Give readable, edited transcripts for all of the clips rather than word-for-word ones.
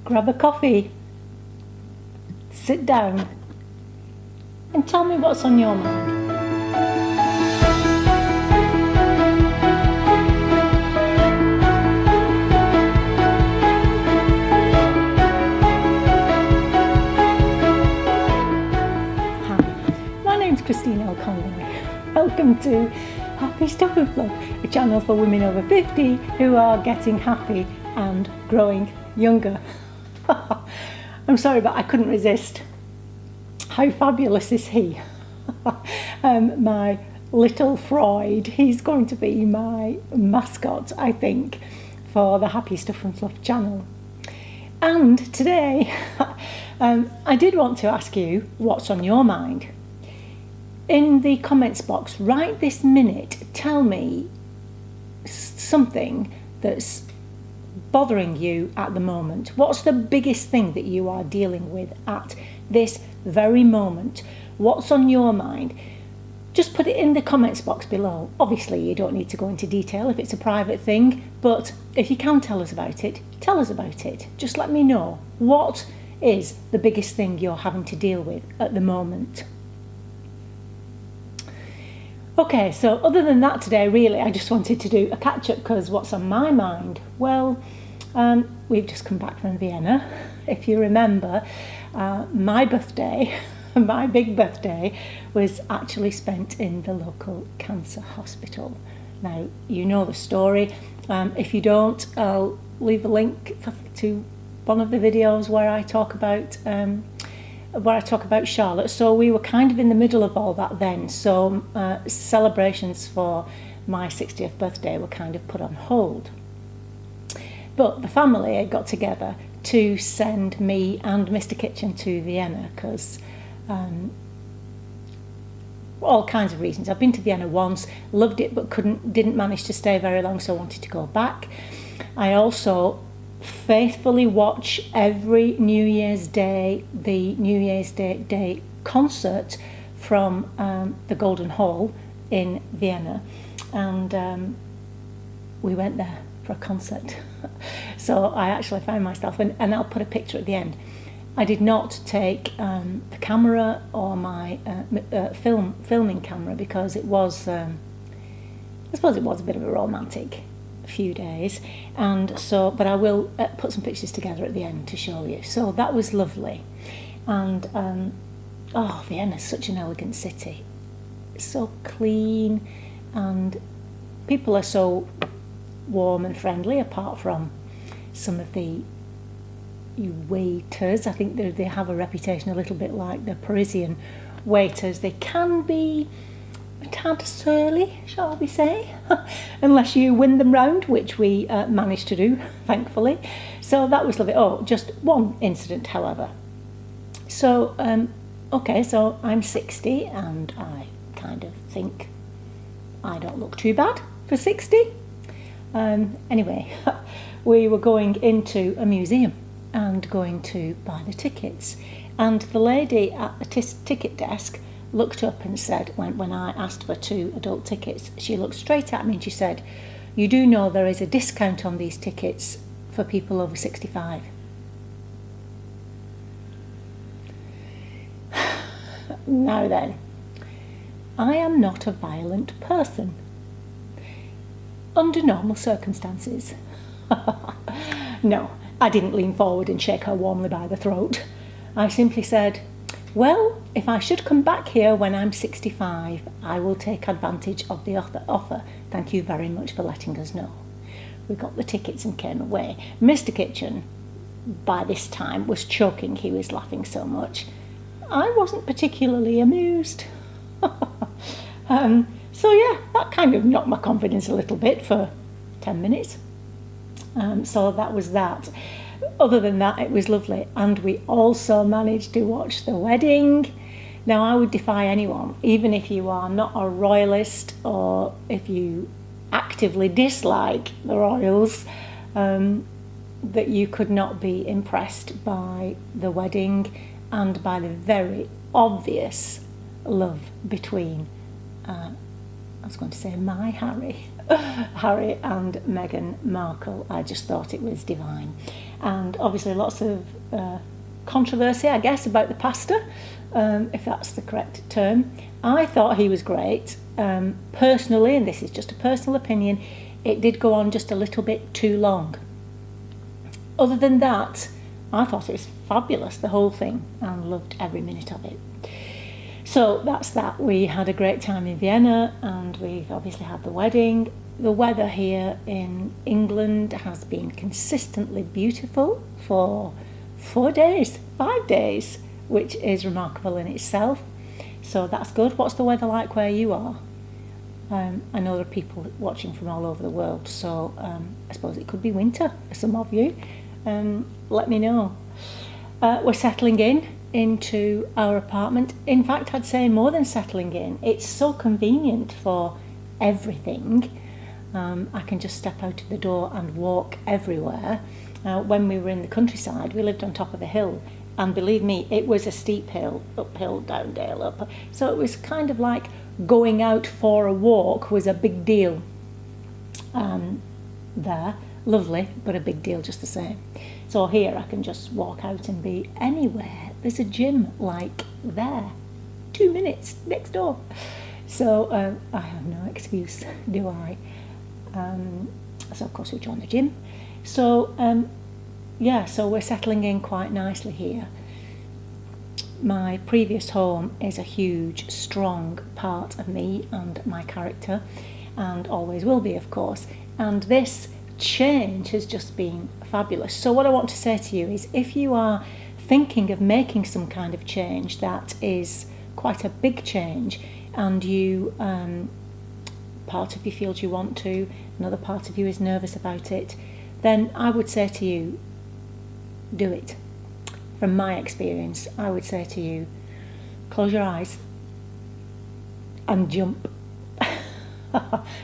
grab a coffee, sit down, and tell me what's on your mind. Welcome to Abestudio, a channel for women over 50 who are getting happy and growing younger. I'm sorry, but I couldn't resist. How fabulous is he? My little Freud. He's going to be my mascot, I think, for the Happy Stuff and Fluff channel. And today, I did want to ask you what's on your mind. In the comments box right this minute, tell me something that's bothering you at the moment. What's the biggest thing that you are dealing with at this very moment? What's on your mind? Just put it in the comments box below. Obviously, you don't need to go into detail if it's a private thing, but if you can tell us about it, tell us about it. Just let me know. What is the biggest thing you're having to deal with at the moment? Okay, so other than that today, really, I just wanted to do a catch-up because what's on my mind? Well, we've just come back from Vienna. If you remember, my birthday, my big birthday, was actually spent in the local cancer hospital. Now, you know the story. If you don't, I'll leave a link to one of the videos where I talk about Charlotte. So we were kind of in the middle of all that then. So celebrations for my 60th birthday were kind of put on hold. But the family had got together to send me and Mr. Kitchen to Vienna because all kinds of reasons. I've been to Vienna once, loved it, but didn't manage to stay very long, so I wanted to go back. I also faithfully watch every New Year's Day, the New Year's Day concert from the Golden Hall in Vienna, and we went there for a concert. So I actually found myself, and I'll put a picture at the end. I did not take the camera or my filming camera because it was, I suppose it was a bit of a romantic few days, and so, but I will put some pictures together at the end to show you. So that was lovely, and oh, Vienna's such an elegant city. It's so clean, and people are so warm and friendly, apart from some of the waiters. I think they have a reputation a little bit like the Parisian waiters. They can be a tad surly, shall we say, unless you win them round, which we managed to do, thankfully. So that was lovely. Oh, just one incident, however. So, okay, so I'm 60, and I kind of think I don't look too bad for 60. Anyway, we were going into a museum and going to buy the tickets, and the lady at the ticket desk looked up and said, when I asked for 2 adult tickets, she looked straight at me and she said, "You do know there is a discount on these tickets for people over 65. Now then, I am not a violent person under normal circumstances. No, I didn't lean forward and shake her warmly by the throat. I simply said, "Well, if I should come back here when I'm 65, I will take advantage of the offer. Thank you very much for letting us know." We got the tickets and came away. Mr. Kitchen, by this time, was choking. He was laughing so much. I wasn't particularly amused. So yeah, that kind of knocked my confidence a little bit for 10 minutes. So that was that. Other than that, it was lovely, and we also managed to watch the wedding. Now, I would defy anyone, even if you are not a royalist or if you actively dislike the royals, that you could not be impressed by the wedding and by the very obvious love between, I was going to say my Harry, Harry and Meghan Markle. I just thought it was divine. And obviously lots of controversy, I guess, about the pastor, if that's the correct term. I thought he was great. Personally, and this is just a personal opinion, it did go on just a little bit too long. Other than that, I thought it was fabulous, the whole thing, and loved every minute of it. So that's that. We had a great time in Vienna, and we've obviously had the wedding. The weather here in England has been consistently beautiful for 5 days, which is remarkable in itself. So that's good. What's the weather like where you are? I know there are people watching from all over the world, so I suppose it could be winter for some of you. Let me know. We're settling into our apartment. In fact, I'd say more than settling in. It's so convenient for everything. I can just step out of the door and walk everywhere. When we were in the countryside, we lived on top of a hill, and believe me, it was a steep hill, uphill, down, dale, up. So it was kind of like going out for a walk was a big deal there. Lovely, but a big deal just the same. So here I can just walk out and be anywhere. There's a gym like there, 2 minutes next door. So I have no excuse, do I? So of course we joined the gym. So yeah, so we're settling in quite nicely here. My previous home is a huge, strong part of me and my character, and always will be, of course. And this change has just been fabulous. So what I want to say to you is, if you are thinking of making some kind of change that is quite a big change, and you part of you feels you want to, another part of you is nervous about it, then I would say to you, do it. From my experience, I would say to you, close your eyes and jump.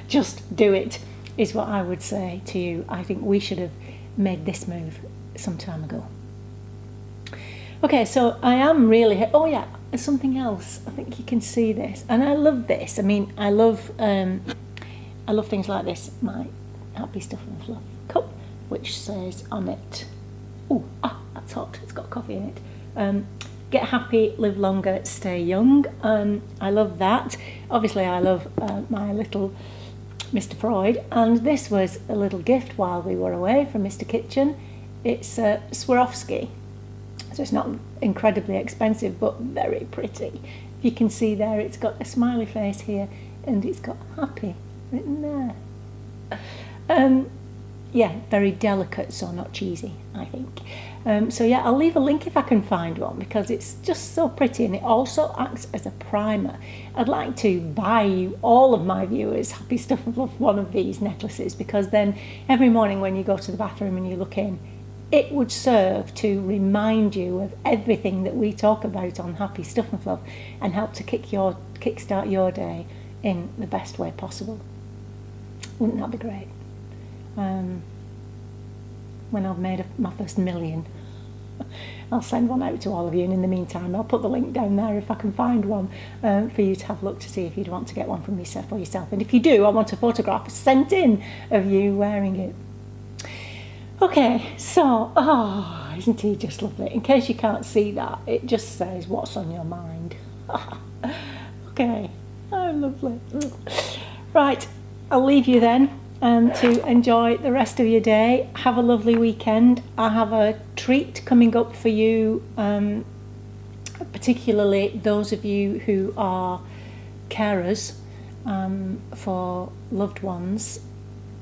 Just do it, is what I would say to you. I think we should have made this move some time ago. Okay, so I am really, oh yeah, there's something else. I think you can see this, and I love this. I mean, I love things like this. My Happy Stuff and Fluff cup, which says on it, that's hot, it's got coffee in it. Get happy, live longer, stay young. I love that. Obviously I love my little Mr. Freud, and this was a little gift while we were away from Mr. Kitchen. It's Swarovski, so it's not incredibly expensive, but very pretty. If you can see there, it's got a smiley face here, and it's got happy written there. Yeah, very delicate, so not cheesy, I think. So yeah, I'll leave a link if I can find one, because it's just so pretty, and it also acts as a primer. I'd like to buy you, all of my viewers, Happy Stuff and Fluff, one of these necklaces, because then every morning when you go to the bathroom and you look in, it would serve to remind you of everything that we talk about on Happy Stuff and Fluff, and help to kickstart your day in the best way possible. Wouldn't that be great? When I've made my first million, I'll send one out to all of you, and in the meantime I'll put the link down there if I can find one for you to have a look to see if you'd want to get one from me for yourself. And if you do, I want a photograph sent in of you wearing it. Okay, so, isn't he just lovely? In case you can't see that, it just says what's on your mind. Okay, lovely. Right, I'll leave you then to enjoy the rest of your day. Have a lovely weekend. I have a treat coming up for you, particularly those of you who are carers for loved ones.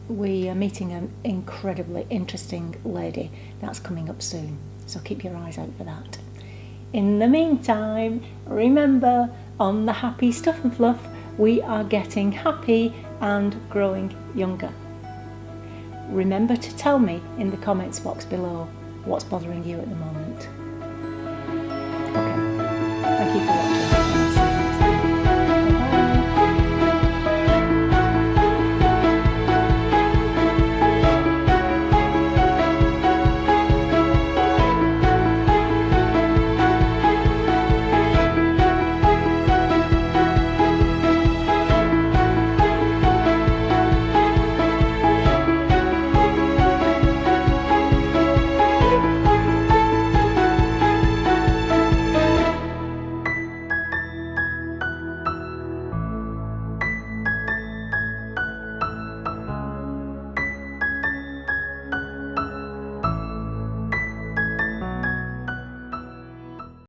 We are meeting an incredibly interesting lady that's coming up soon, so keep your eyes out for that. In the meantime, remember, on the Happy Stuff and Fluff, we are getting happy and growing younger. Remember to tell me in the comments box below what's bothering you at the moment. Okay, thank you for watching.